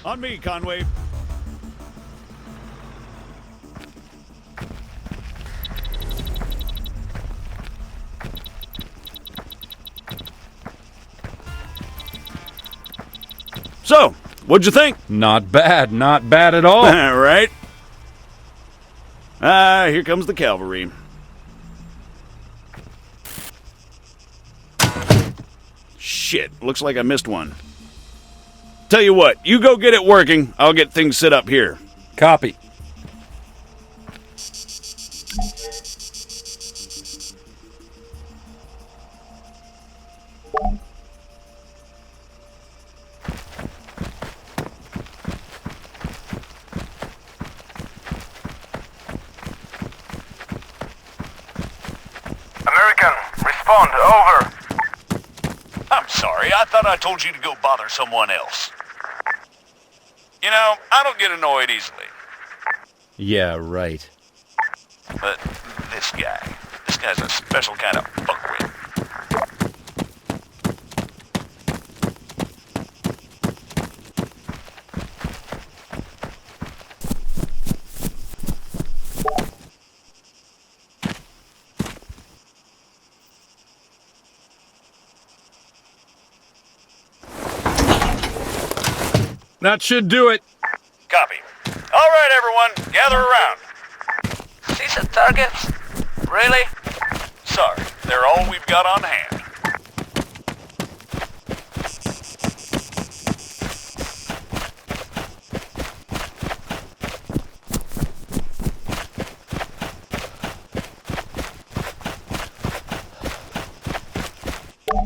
On me, Conway. So, what'd you think? Not bad at all. All right. Here comes the cavalry. Shit, looks like I missed one. Tell you what, you go get it working. I'll get things set up here. Copy. American, respond, over. I'm sorry, I thought I told you to go bother someone else. You know, I don't get annoyed easily. Yeah, right. But this guy's a special kind of fuckwit. That should do it. Copy. All right, everyone, gather around. See the targets? Really? Sorry, they're all we've got on hand.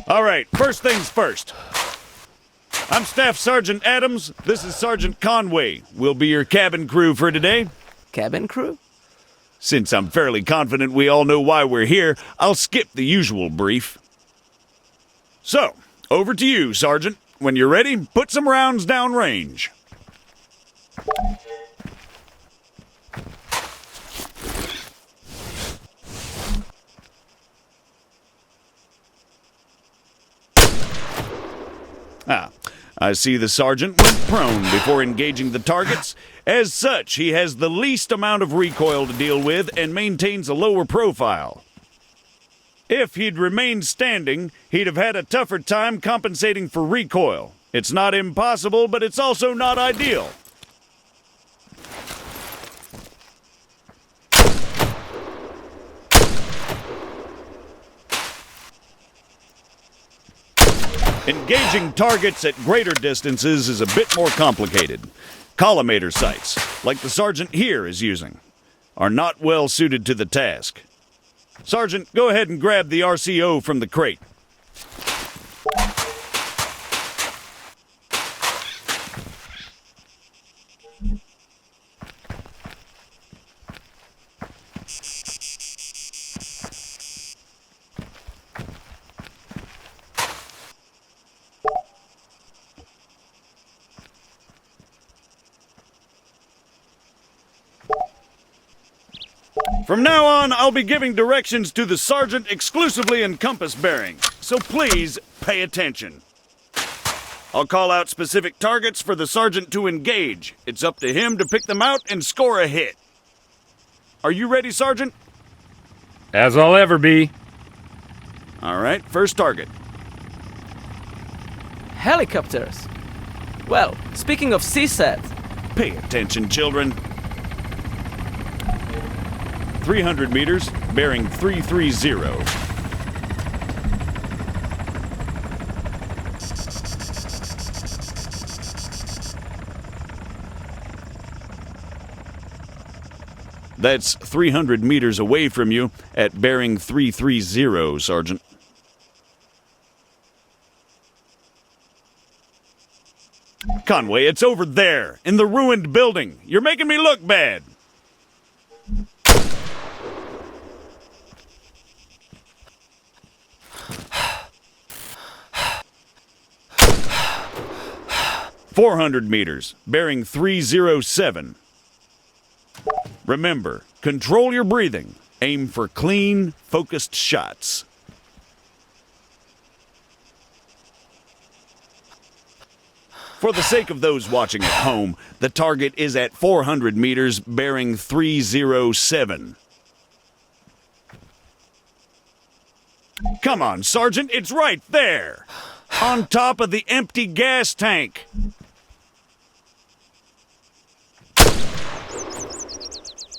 All right, first things first. I'm Staff Sergeant Adams. This is Sergeant Conway. We'll be your cabin crew for today. Cabin crew? Since I'm fairly confident we all know why we're here, I'll skip the usual brief. So, over to you, Sergeant. When you're ready, put some rounds down range. I see the sergeant went prone before engaging the targets. As such, he has the least amount of recoil to deal with and maintains a lower profile. If he'd remained standing, he'd have had a tougher time compensating for recoil. It's not impossible, but it's also not ideal. Engaging targets at greater distances is a bit more complicated. Collimator sights, like the sergeant here is using, are not well suited to the task. Sergeant, go ahead and grab the RCO from the crate. From now on, I'll be giving directions to the sergeant exclusively in compass bearings, so please pay attention. I'll call out specific targets for the sergeant to engage. It's up to him to pick them out and score a hit. Are you ready, Sergeant? As I'll ever be. All right, first target. Helicopters. Well, speaking of CSAT, Pay attention, children. 300 meters, bearing 330. That's 300 meters away from you at bearing 330, Sergeant. Conway, it's over there, in the ruined building. You're making me look bad. "400 meters, bearing 307. Remember, control your breathing. Aim for clean, focused shots. For the sake of those watching at home, the target is at 400 meters, bearing 307. Come on, Sergeant, it's right there! On top of the empty gas tank.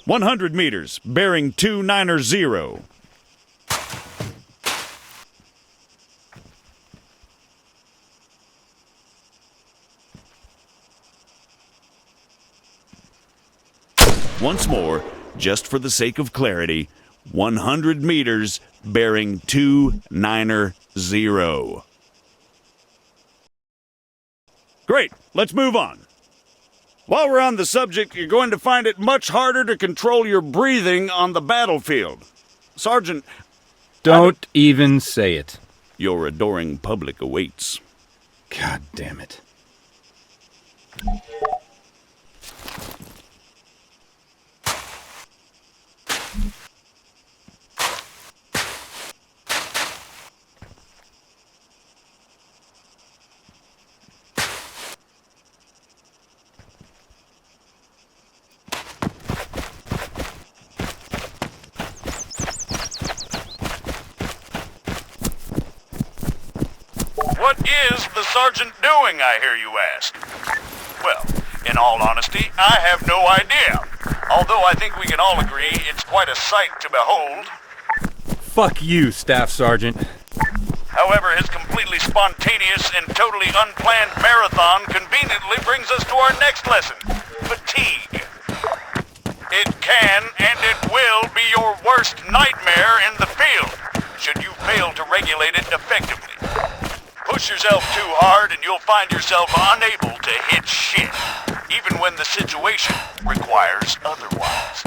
"100 meters, bearing 290. Once more, just for the sake of clarity, 100 meters, bearing 290. Great, let's move on. While we're on the subject, you're going to find it much harder to control your breathing on the battlefield. Sergeant, Don't even say it. your adoring public awaits. God damn it. What is the sergeant doing, I hear you ask? Well, in all honesty, I have no idea. Although I think we can all agree it's quite a sight to behold. Fuck you, Staff Sergeant. However, his completely spontaneous and totally unplanned marathon conveniently brings us to our next lesson, fatigue. It can and it will be your worst nightmare in the field, should you fail to regulate it effectively. Push yourself too hard and you'll find yourself unable to hit shit, even when the situation requires otherwise.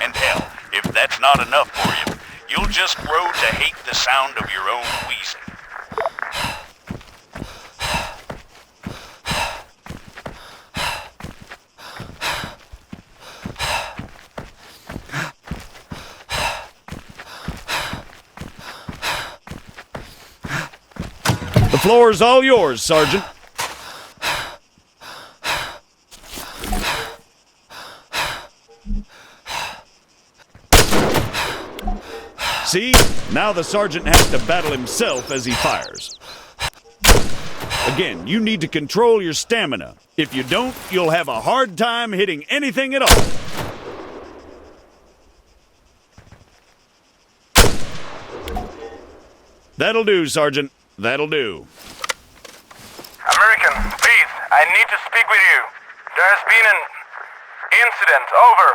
And hell, if that's not enough for you, you'll just grow to hate the sound of your own wheezing. The floor is all yours, Sergeant. See? Now the sergeant has to battle himself as he fires. Again, you need to control your stamina. If you don't, you'll have a hard time hitting anything at all. That'll do, Sergeant. That'll do. American, please, I need to speak with you. There has been an incident. Over.